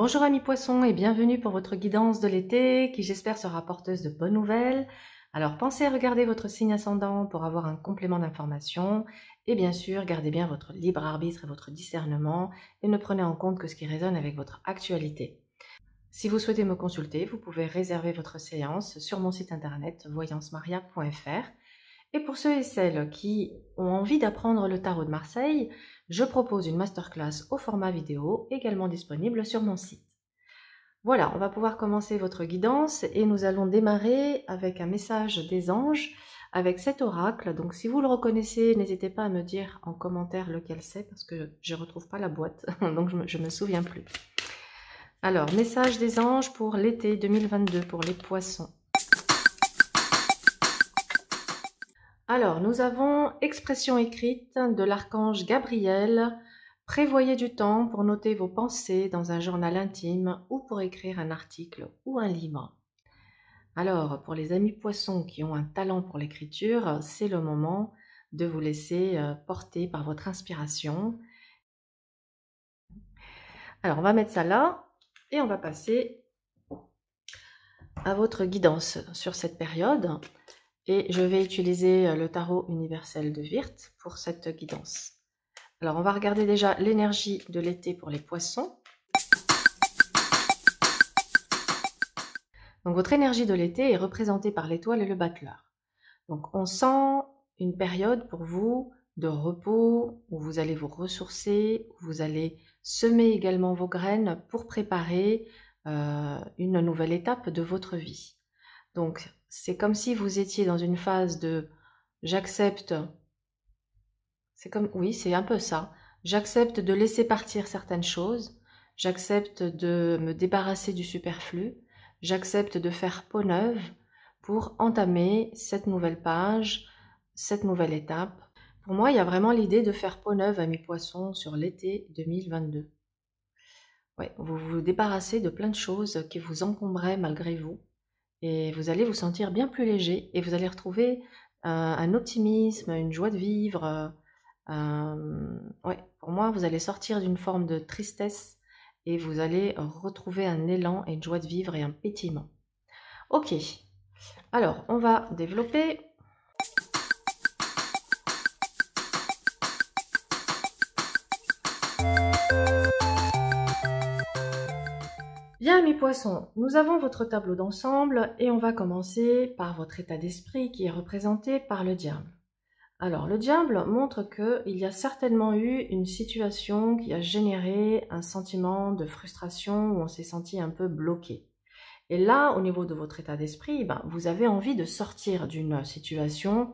Bonjour amis poissons et bienvenue pour votre guidance de l'été qui j'espère sera porteuse de bonnes nouvelles. Alors pensez à regarder votre signe ascendant pour avoir un complément d'information et bien sûr gardez bien votre libre arbitre et votre discernement et ne prenez en compte que ce qui résonne avec votre actualité. Si vous souhaitez me consulter, vous pouvez réserver votre séance sur mon site internet voyancemaria.fr. Et pour ceux et celles qui ont envie d'apprendre le tarot de Marseille, je propose une masterclass au format vidéo, également disponible sur mon site. Voilà, on va pouvoir commencer votre guidance et nous allons démarrer avec un message des anges, avec cet oracle. Donc si vous le reconnaissez, n'hésitez pas à me dire en commentaire lequel c'est, parce que je ne retrouve pas la boîte, donc je me souviens plus. Alors, message des anges pour l'été 2022, pour les poissons. Alors, nous avons expression écrite de l'archange Gabriel. Prévoyez du temps pour noter vos pensées dans un journal intime ou pour écrire un article ou un livre. Alors, pour les amis poissons qui ont un talent pour l'écriture, c'est le moment de vous laisser porter par votre inspiration. Alors, on va mettre ça là et on va passer à votre guidance sur cette période. Et je vais utiliser le tarot universel de Wirth pour cette guidance. Alors, on va regarder déjà l'énergie de l'été pour les poissons. Donc, votre énergie de l'été est représentée par l'étoile et le battleur. Donc, on sent une période pour vous de repos, où vous allez vous ressourcer, où vous allez semer également vos graines pour préparer une nouvelle étape de votre vie. Donc, c'est comme si vous étiez dans une phase de « j'accepte ». Oui, c'est un peu ça. J'accepte de laisser partir certaines choses. J'accepte de me débarrasser du superflu. J'accepte de faire peau neuve pour entamer cette nouvelle page, cette nouvelle étape. Pour moi, il y a vraiment l'idée de faire peau neuve à mes poissons sur l'été 2022. Ouais, vous vous débarrassez de plein de choses qui vous encombraient malgré vous. Et vous allez vous sentir bien plus léger et vous allez retrouver un optimisme, une joie de vivre. Ouais, pour moi, vous allez sortir d'une forme de tristesse et vous allez retrouver un élan et une joie de vivre et un pétillement. Ok, alors on va développer. Bien mes poissons, nous avons votre tableau d'ensemble et on va commencer par votre état d'esprit qui est représenté par le diable. Alors le diable montre qu'il y a certainement eu une situation qui a généré un sentiment de frustration où on s'est senti un peu bloqué. Et là, au niveau de votre état d'esprit, vous avez envie de sortir d'une situation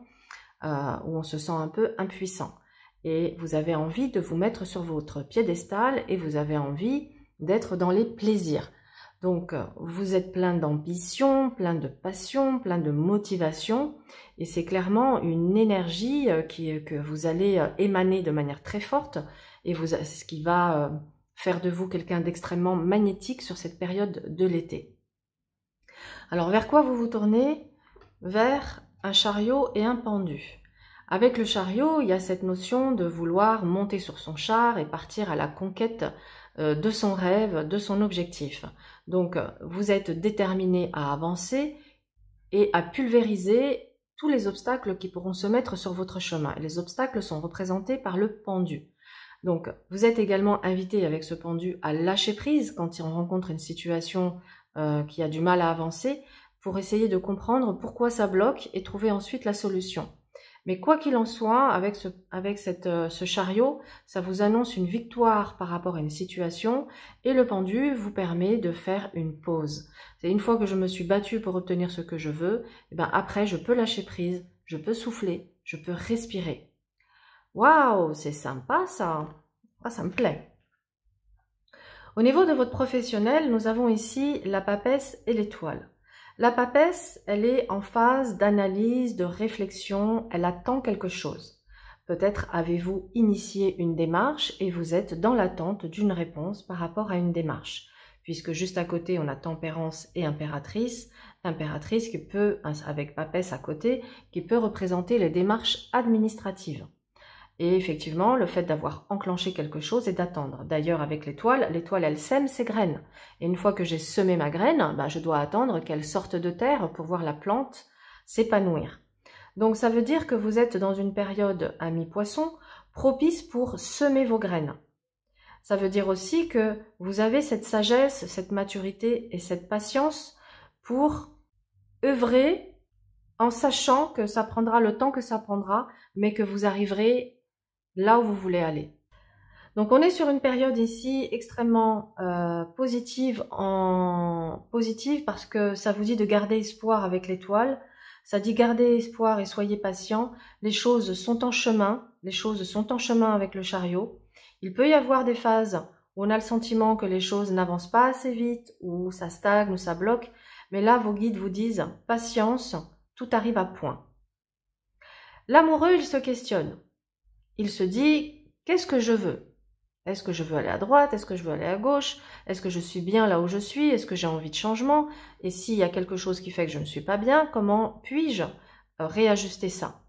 où on se sent un peu impuissant. Et vous avez envie de vous mettre sur votre piédestal et vous avez envie d'être dans les plaisirs. Donc, vous êtes plein d'ambition, plein de passion, plein de motivation. Et c'est clairement une énergie que vous allez émaner de manière très forte. Et ce qui va faire de vous quelqu'un d'extrêmement magnétique sur cette période de l'été. Alors, vers quoi vous vous tournez? Vers un chariot et un pendu. Avec le chariot, il y a cette notion de vouloir monter sur son char et partir à la conquête de son rêve, de son objectif. Donc, vous êtes déterminé à avancer et à pulvériser tous les obstacles qui pourront se mettre sur votre chemin. Et les obstacles sont représentés par le pendu. Donc, vous êtes également invité avec ce pendu à lâcher prise quand on rencontre une situation qui a du mal à avancer pour essayer de comprendre pourquoi ça bloque et trouver ensuite la solution. Mais quoi qu'il en soit, avec ce chariot, ça vous annonce une victoire par rapport à une situation et le pendu vous permet de faire une pause. C'est une fois que je me suis battue pour obtenir ce que je veux, et après je peux lâcher prise, je peux souffler, je peux respirer. Waouh, c'est sympa ça. Ah, ça me plaît. Au niveau de votre professionnel, nous avons ici la papesse et l'étoile. La papesse, elle est en phase d'analyse, de réflexion, elle attend quelque chose. Peut-être avez-vous initié une démarche et vous êtes dans l'attente d'une réponse par rapport à une démarche. Puisque juste à côté, on a tempérance et impératrice. Impératrice qui peut, avec papesse à côté, qui peut représenter les démarches administratives. Et effectivement, le fait d'avoir enclenché quelque chose et d'attendre. D'ailleurs, avec l'étoile, elle sème ses graines. Et une fois que j'ai semé ma graine, ben, je dois attendre qu'elle sorte de terre pour voir la plante s'épanouir. Donc ça veut dire que vous êtes dans une période à mi-poisson propice pour semer vos graines. Ça veut dire aussi que vous avez cette sagesse, cette maturité et cette patience pour œuvrer en sachant que ça prendra le temps que ça prendra, mais que vous arriverez là où vous voulez aller. Donc on est sur une période ici extrêmement positive parce que ça vous dit de garder espoir avec l'étoile. Ça dit garder espoir et soyez patient. Les choses sont en chemin. Les choses sont en chemin avec le chariot. Il peut y avoir des phases où on a le sentiment que les choses n'avancent pas assez vite, ou ça stagne, ou ça bloque. Mais là, vos guides vous disent patience, tout arrive à point. L'amoureux, il se questionne. Il se dit, qu'est-ce que je veux? Est-ce que je veux aller à droite? Est-ce que je veux aller à gauche? Est-ce que je suis bien là où je suis? Est-ce que j'ai envie de changement? Et s'il y a quelque chose qui fait que je ne suis pas bien, comment puis-je réajuster ça?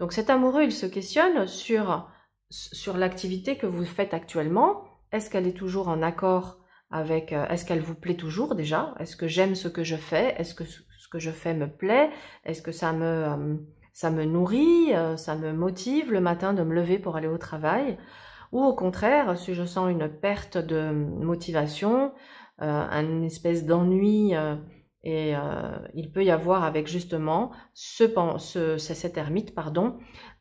Donc cet amoureux, il se questionne sur l'activité que vous faites actuellement. Est-ce qu'elle est toujours en accord avec... est-ce qu'elle vous plaît toujours déjà? Est-ce que j'aime ce que je fais? Est-ce que ce que je fais me plaît? Est-ce que ça me nourrit, ça me motive le matin de me lever pour aller au travail, ou au contraire, si je sens une perte de motivation, une espèce d'ennui, il peut y avoir avec justement cet ermite,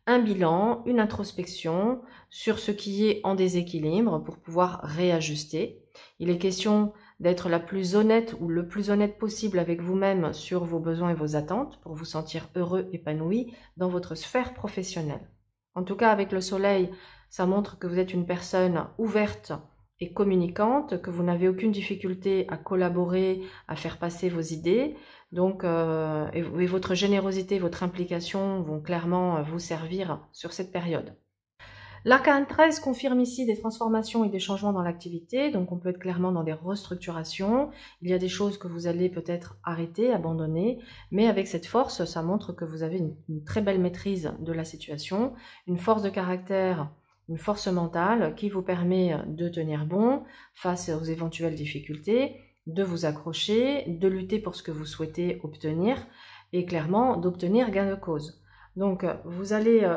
un bilan, une introspection sur ce qui est en déséquilibre pour pouvoir réajuster. Il est question d'être la plus honnête ou le plus honnête possible avec vous-même sur vos besoins et vos attentes pour vous sentir heureux, épanoui dans votre sphère professionnelle. En tout cas, avec le soleil, ça montre que vous êtes une personne ouverte et communicante, que vous n'avez aucune difficulté à collaborer, à faire passer vos idées. Donc, et votre générosité, votre implication vont clairement vous servir sur cette période. L'arcane 13 confirme ici des transformations et des changements dans l'activité, donc on peut être clairement dans des restructurations. Il y a des choses que vous allez peut-être arrêter, abandonner, mais avec cette force, ça montre que vous avez une très belle maîtrise de la situation, une force de caractère, une force mentale qui vous permet de tenir bon face aux éventuelles difficultés, de vous accrocher, de lutter pour ce que vous souhaitez obtenir et clairement d'obtenir gain de cause. Donc vous allez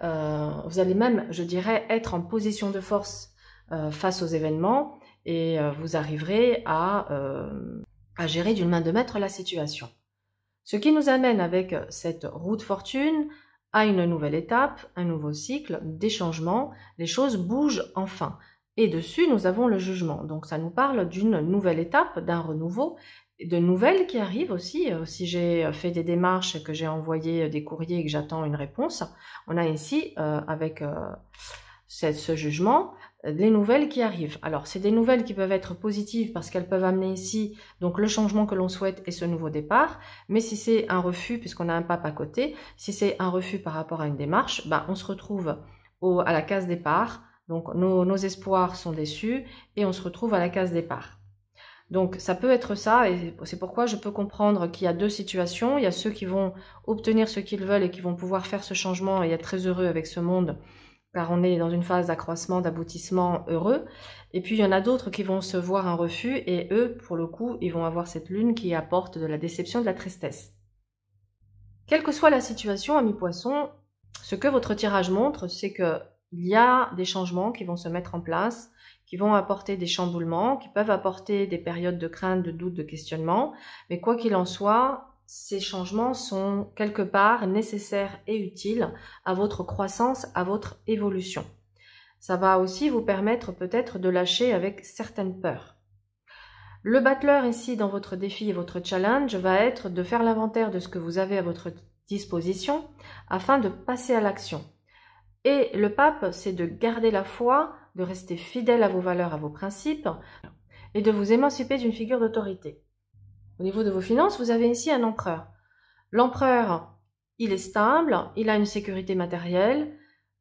vous allez même, je dirais, être en position de force face aux événements et vous arriverez à gérer d'une main de maître la situation. Ce qui nous amène avec cette roue de fortune à une nouvelle étape, un nouveau cycle, des changements, les choses bougent enfin. Et dessus, nous avons le jugement. Donc ça nous parle d'une nouvelle étape, d'un renouveau, de nouvelles qui arrivent aussi. Si j'ai fait des démarches, que j'ai envoyé des courriers et que j'attends une réponse, on a ici, avec ce jugement, les nouvelles qui arrivent. Alors, c'est des nouvelles qui peuvent être positives parce qu'elles peuvent amener ici donc le changement que l'on souhaite et ce nouveau départ. Mais si c'est un refus, puisqu'on a un pape à côté, si c'est un refus par rapport à une démarche, bah, on se retrouve à la case départ. Donc, nos espoirs sont déçus et on se retrouve à la case départ. Donc ça peut être ça, et c'est pourquoi je peux comprendre qu'il y a deux situations. Il y a ceux qui vont obtenir ce qu'ils veulent et qui vont pouvoir faire ce changement et être très heureux avec ce monde, car on est dans une phase d'accroissement, d'aboutissement heureux. Et puis il y en a d'autres qui vont se voir un refus, et eux, pour le coup, ils vont avoir cette lune qui apporte de la déception, de la tristesse. Quelle que soit la situation, amis poissons, ce que votre tirage montre, c'est qu'il y a des changements qui vont se mettre en place, qui vont apporter des chamboulements, qui peuvent apporter des périodes de crainte, de doute, de questionnement. Mais quoi qu'il en soit, ces changements sont quelque part nécessaires et utiles à votre croissance, à votre évolution. Ça va aussi vous permettre peut-être de lâcher avec certaines peurs. Le battleur ici dans votre défi et votre challenge va être de faire l'inventaire de ce que vous avez à votre disposition afin de passer à l'action. Et le pape, c'est de garder la foi, de rester fidèle à vos valeurs, à vos principes, et de vous émanciper d'une figure d'autorité. Au niveau de vos finances, vous avez ici un empereur. L'empereur, il est stable, il a une sécurité matérielle,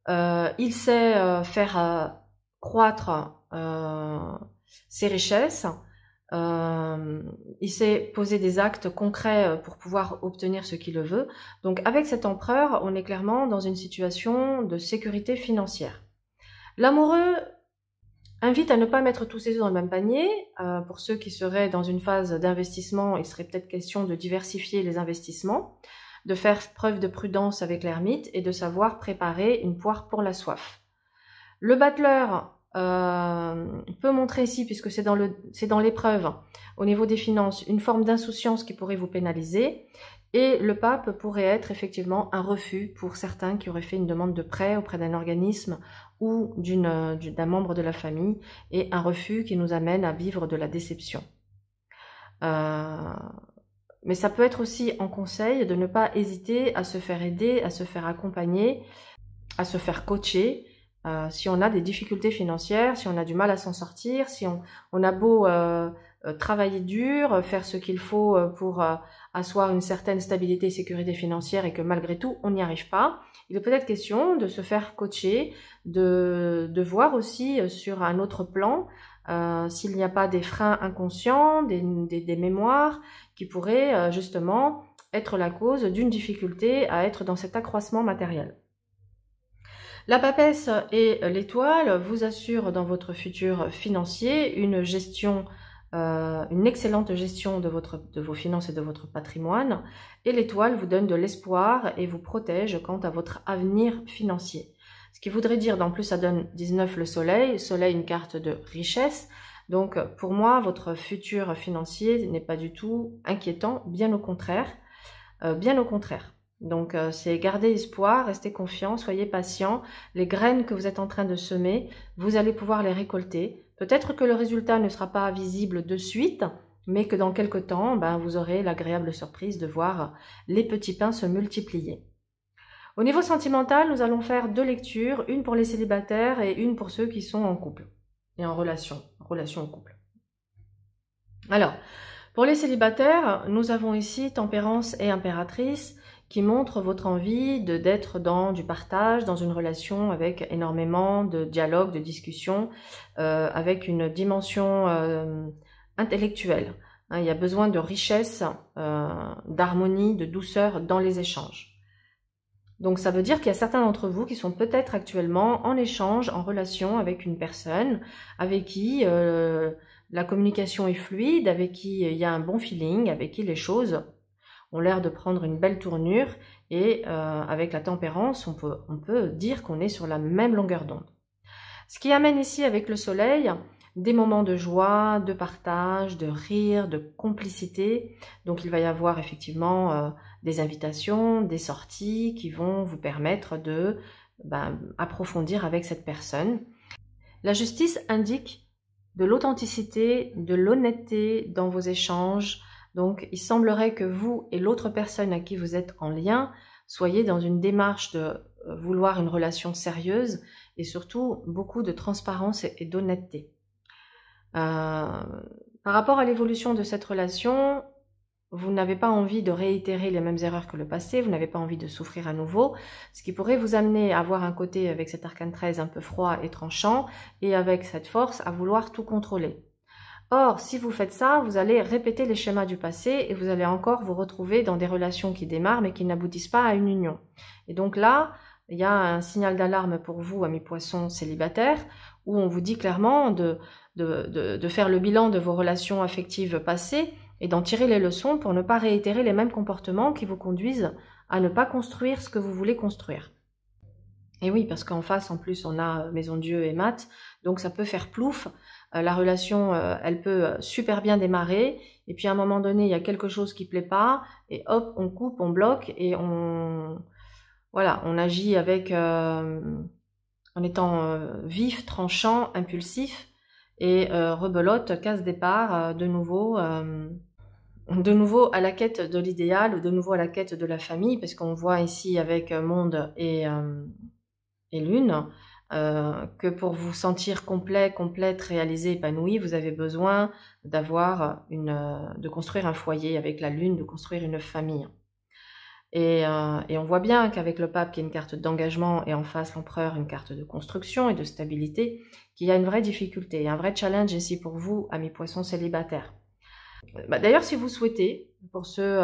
il sait faire croître ses richesses, il sait poser des actes concrets pour pouvoir obtenir ce qu'il veut. Donc avec cet empereur, on est clairement dans une situation de sécurité financière. L'amoureux invite à ne pas mettre tous ses œufs dans le même panier. Pour ceux qui seraient dans une phase d'investissement, il serait peut-être question de diversifier les investissements, de faire preuve de prudence avec l'ermite et de savoir préparer une poire pour la soif. Le battleur peut montrer ici, puisque c'est dans l'épreuve, au niveau des finances, une forme d'insouciance qui pourrait vous pénaliser. Et le pape pourrait être effectivement un refus pour certains qui auraient fait une demande de prêt auprès d'un organisme ou d'un membre de la famille, et un refus qui nous amène à vivre de la déception. Mais ça peut être aussi en conseil de ne pas hésiter à se faire aider, à se faire accompagner, à se faire coacher, si on a des difficultés financières, si on a du mal à s'en sortir, si on a beau travailler dur, faire ce qu'il faut pour asseoir une certaine stabilité et sécurité financière et que malgré tout on n'y arrive pas, il est peut-être question de se faire coacher, de voir aussi sur un autre plan s'il n'y a pas des freins inconscients, des mémoires qui pourraient justement être la cause d'une difficulté à être dans cet accroissement matériel. La papesse et l'étoile vous assurent dans votre futur financier une gestion, une excellente gestion de vos finances et de votre patrimoine, et l'étoile vous donne de l'espoir et vous protège quant à votre avenir financier. Ce qui voudrait dire, en plus ça donne 19 le soleil, une carte de richesse, donc pour moi votre futur financier n'est pas du tout inquiétant, bien au contraire, bien au contraire. Donc c'est garder espoir, rester confiant, soyez patient. Les graines que vous êtes en train de semer, vous allez pouvoir les récolter. Peut-être que le résultat ne sera pas visible de suite, mais que dans quelques temps, vous aurez l'agréable surprise de voir les petits pains se multiplier. Au niveau sentimental, nous allons faire 2 lectures, une pour les célibataires et une pour ceux qui sont en couple et en relation au couple. Alors, pour les célibataires, nous avons ici Tempérance et Impératrice, qui montre votre envie d'être dans du partage, dans une relation avec énormément de dialogue, de discussion, avec une dimension intellectuelle. Il y a besoin de richesse, d'harmonie, de douceur dans les échanges. Donc ça veut dire qu'il y a certains d'entre vous qui sont peut-être actuellement en échange, en relation avec une personne avec qui la communication est fluide, avec qui il y a un bon feeling, avec qui les choses ont l'air de prendre une belle tournure, et avec la tempérance, on peut dire qu'on est sur la même longueur d'onde. Ce qui amène ici avec le soleil des moments de joie, de partage, de rire, de complicité. Donc il va y avoir effectivement des invitations, des sorties qui vont vous permettre de approfondir avec cette personne. La justice indique de l'authenticité, de l'honnêteté dans vos échanges. Donc, il semblerait que vous et l'autre personne à qui vous êtes en lien soyez dans une démarche de vouloir une relation sérieuse et surtout beaucoup de transparence et d'honnêteté. Par rapport à l'évolution de cette relation, vous n'avez pas envie de réitérer les mêmes erreurs que le passé, vous n'avez pas envie de souffrir à nouveau, ce qui pourrait vous amener à avoir un côté avec cet arcane 13 un peu froid et tranchant, et avec cette force à vouloir tout contrôler. Or, si vous faites ça, vous allez répéter les schémas du passé et vous allez encore vous retrouver dans des relations qui démarrent mais qui n'aboutissent pas à une union. Et donc là, il y a un signal d'alarme pour vous, amis poissons célibataires, où on vous dit clairement de faire le bilan de vos relations affectives passées et d'en tirer les leçons pour ne pas réitérer les mêmes comportements qui vous conduisent à ne pas construire ce que vous voulez construire. Et oui, parce qu'en face, en plus, on a Maison Dieu et Math, donc ça peut faire plouf. La relation, elle peut super bien démarrer, et puis à un moment donné, il y a quelque chose qui plaît pas, et hop, on coupe, on bloque, et on agit avec, en étant vif, tranchant, impulsif, et rebelote, casse départ, de nouveau à la quête de l'idéal, de nouveau à la quête de la famille, parce qu'on voit ici avec monde et lune, que pour vous sentir complet, complète, réalisé, épanoui, vous avez besoin de construire un foyer avec la lune, de construire une famille. Et on voit bien qu'avec le pape qui est une carte d'engagement et en face l'empereur une carte de construction et de stabilité, qu'il y a une vraie difficulté, un vrai challenge ici pour vous, amis poissons célibataires. D'ailleurs, si vous souhaitez, pour ceux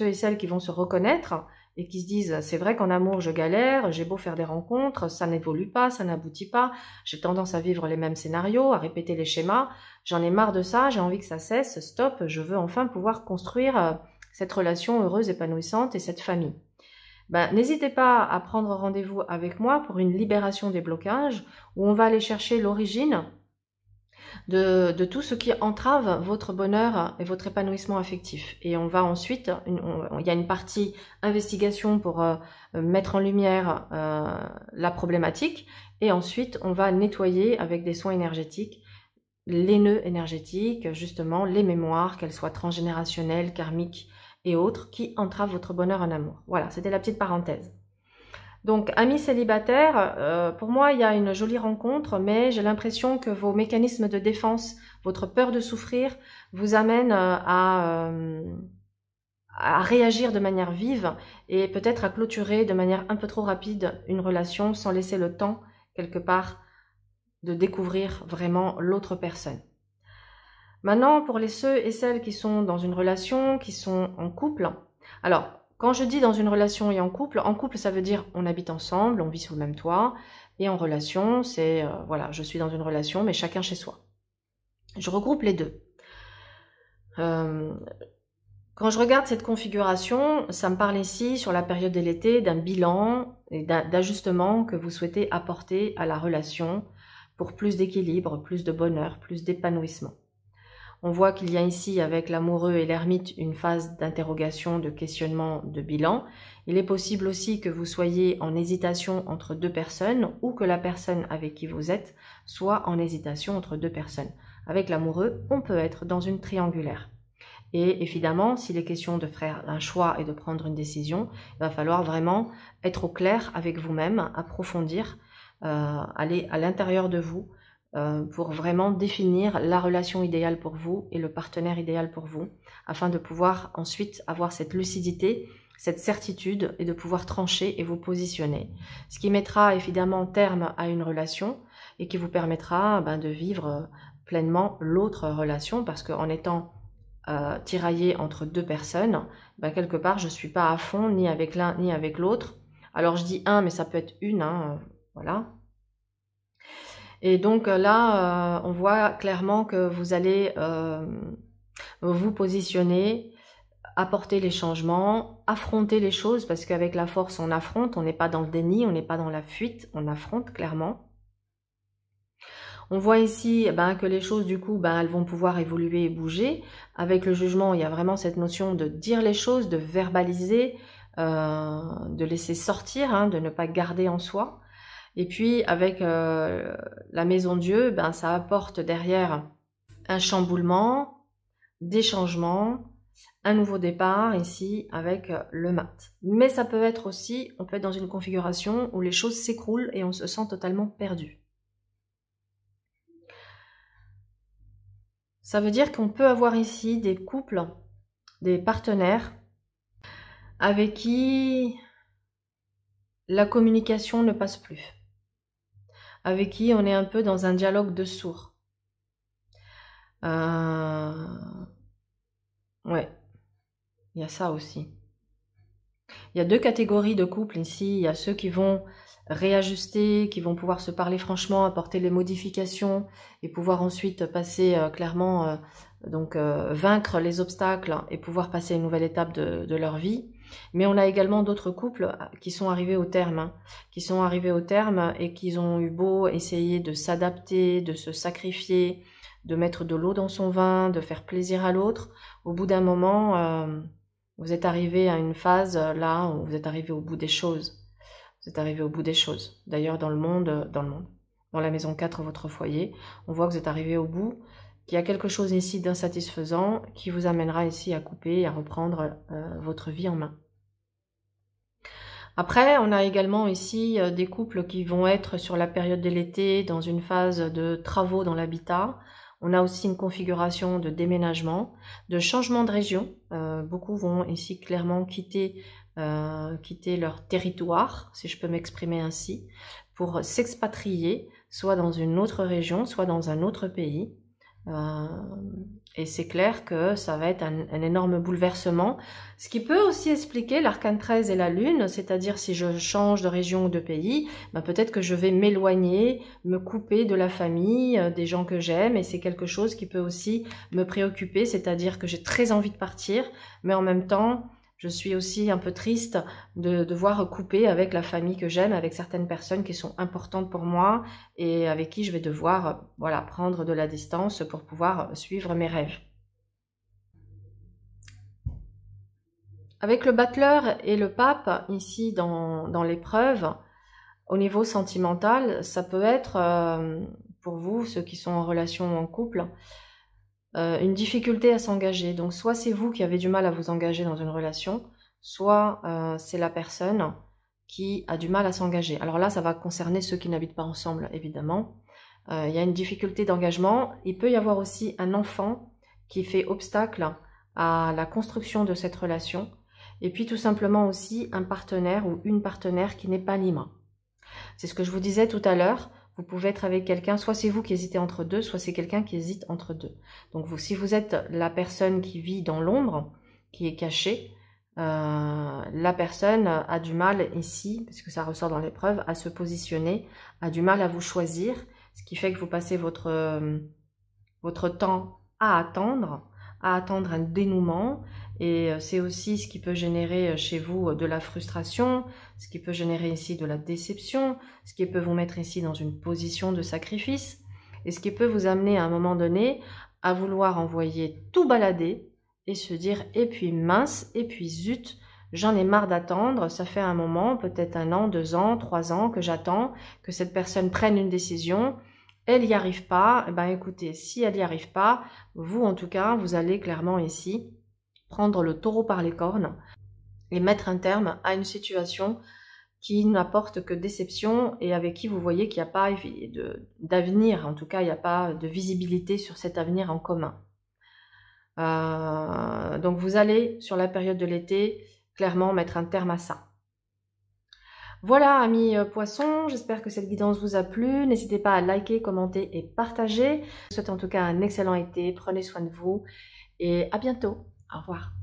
et celles qui vont se reconnaître et qui se disent « c'est vrai qu'en amour je galère, j'ai beau faire des rencontres, ça n'évolue pas, ça n'aboutit pas, j'ai tendance à vivre les mêmes scénarios, à répéter les schémas, j'en ai marre de ça, j'ai envie que ça cesse, stop, je veux enfin pouvoir construire cette relation heureuse, épanouissante et cette famille ». N'hésitez pas à prendre rendez-vous avec moi pour une libération des blocages où on va aller chercher l'origine de tout ce qui entrave votre bonheur et votre épanouissement affectif. Et on va ensuite, il y a une partie investigation pour mettre en lumière la problématique, et ensuite on va nettoyer avec des soins énergétiques les nœuds énergétiques, justement les mémoires, qu'elles soient transgénérationnelles, karmiques et autres, qui entravent votre bonheur en amour. Voilà, c'était la petite parenthèse. Donc, amis célibataires, pour moi, il y a une jolie rencontre, mais j'ai l'impression que vos mécanismes de défense, votre peur de souffrir, vous amènent à réagir de manière vive et peut-être à clôturer de manière un peu trop rapide une relation sans laisser le temps, quelque part, de découvrir vraiment l'autre personne. Maintenant, pour ceux et celles qui sont dans une relation, qui sont en couple, alors, quand je dis dans une relation et en couple ça veut dire on habite ensemble, on vit sous le même toit, et en relation, c'est, voilà, je suis dans une relation, mais chacun chez soi. Je regroupe les deux. Quand je regarde cette configuration, ça me parle ici, sur la période de l'été, d'un bilan et d'ajustement que vous souhaitez apporter à la relation pour plus d'équilibre, plus de bonheur, plus d'épanouissement. On voit qu'il y a ici, avec l'amoureux et l'ermite, une phase d'interrogation, de questionnement, de bilan. Il est possible aussi que vous soyez en hésitation entre deux personnes ou que la personne avec qui vous êtes soit en hésitation entre deux personnes. Avec l'amoureux, on peut être dans une triangulaire. Et évidemment, s'il est question de faire un choix et de prendre une décision, il va falloir vraiment être au clair avec vous-même, approfondir, aller à l'intérieur de vous, pour vraiment définir la relation idéale pour vous et le partenaire idéal pour vous, afin de pouvoir ensuite avoir cette lucidité, cette certitude et de pouvoir trancher et vous positionner. Ce qui mettra évidemment terme à une relation et qui vous permettra de vivre pleinement l'autre relation, parce qu'en étant tiraillé entre deux personnes, quelque part je ne suis pas à fond ni avec l'un ni avec l'autre. Alors je dis un, mais ça peut être une, voilà. Et donc là, on voit clairement que vous allez vous positionner, apporter les changements, affronter les choses, parce qu'avec la force, on affronte, on n'est pas dans le déni, on n'est pas dans la fuite, on affronte clairement. On voit ici que les choses, du coup, elles vont pouvoir évoluer et bouger. Avec le jugement, il y a vraiment cette notion de dire les choses, de verbaliser, de laisser sortir, de ne pas garder en soi. Et puis, avec la maison Dieu, ça apporte derrière un chamboulement, des changements, un nouveau départ ici avec le mat. Mais ça peut être aussi, on peut être dans une configuration où les choses s'écroulent et on se sent totalement perdu. Ça veut dire qu'on peut avoir ici des couples, des partenaires avec qui la communication ne passe plus, avec qui on est un peu dans un dialogue de sourds. Ouais, il y a ça aussi. Il y a deux catégories de couples ici. Il y a ceux qui vont réajuster, qui vont pouvoir se parler franchement, apporter les modifications et pouvoir ensuite passer clairement, vaincre les obstacles et pouvoir passer à une nouvelle étape de leur vie. Mais on a également d'autres couples qui sont arrivés au terme, et qui ont eu beau essayer de s'adapter, de se sacrifier, de mettre de l'eau dans son vin, de faire plaisir à l'autre. Au bout d'un moment, vous êtes arrivé à une phase là où vous êtes arrivé au bout des choses. Vous êtes arrivé au bout des choses. D'ailleurs, dans la maison 4, votre foyer, on voit que vous êtes arrivé au bout, qu'il y a quelque chose ici d'insatisfaisant qui vous amènera ici à couper et à reprendre votre vie en main. Après, on a également ici des couples qui vont être sur la période de l'été dans une phase de travaux dans l'habitat. On a aussi une configuration de déménagement, de changement de région. Beaucoup vont ici clairement quitter leur territoire, si je peux m'exprimer ainsi, pour s'expatrier, soit dans une autre région, soit dans un autre pays. Et c'est clair que ça va être un énorme bouleversement, ce qui peut aussi expliquer l'arcane 13 et la lune, c'est-à-dire si je change de région ou de pays, ben peut-être que je vais m'éloigner, me couper de la famille, des gens que j'aime, et c'est quelque chose qui peut aussi me préoccuper, c'est-à-dire que j'ai très envie de partir, mais en même temps, je suis aussi un peu triste de devoir couper avec la famille que j'aime, avec certaines personnes qui sont importantes pour moi et avec qui je vais devoir voilà, prendre de la distance pour pouvoir suivre mes rêves. Avec le battleur et le pape, ici dans l'épreuve, au niveau sentimental, ça peut être, pour vous, ceux qui sont en relation ou en couple, une difficulté à s'engager. Donc soit c'est vous qui avez du mal à vous engager dans une relation, soit c'est la personne qui a du mal à s'engager. Alors là, ça va concerner ceux qui n'habitent pas ensemble, évidemment. Il y a une difficulté d'engagement. Il peut y avoir aussi un enfant qui fait obstacle à la construction de cette relation. Et puis tout simplement aussi un partenaire ou une partenaire qui n'est pas libre. C'est ce que je vous disais tout à l'heure. Vous pouvez être avec quelqu'un, soit c'est vous qui hésitez entre deux, soit c'est quelqu'un qui hésite entre deux. Donc si vous êtes la personne qui vit dans l'ombre, qui est cachée, la personne a du mal ici, parce que ça ressort dans l'épreuve, à se positionner, a du mal à vous choisir, ce qui fait que vous passez votre temps à attendre un dénouement, et c'est aussi ce qui peut générer chez vous de la frustration, ce qui peut générer ici de la déception, ce qui peut vous mettre ici dans une position de sacrifice, et ce qui peut vous amener à un moment donné à vouloir envoyer tout balader et se dire « et puis mince, et puis zut, j'en ai marre d'attendre, ça fait un moment, peut-être 1 an, 2 ans, 3 ans que j'attends que cette personne prenne une décision. Elle n'y arrive pas, eh ben écoutez, si elle n'y arrive pas, vous en tout cas, vous allez clairement ici prendre le taureau par les cornes et mettre un terme à une situation qui n'apporte que déception et avec qui vous voyez qu'il n'y a pas d'avenir, en tout cas il n'y a pas de visibilité sur cet avenir en commun. Donc vous allez, sur la période de l'été, clairement mettre un terme à ça. Voilà, amis poissons, j'espère que cette guidance vous a plu. N'hésitez pas à liker, commenter et partager. Je vous souhaite en tout cas un excellent été. Prenez soin de vous et à bientôt. Au revoir.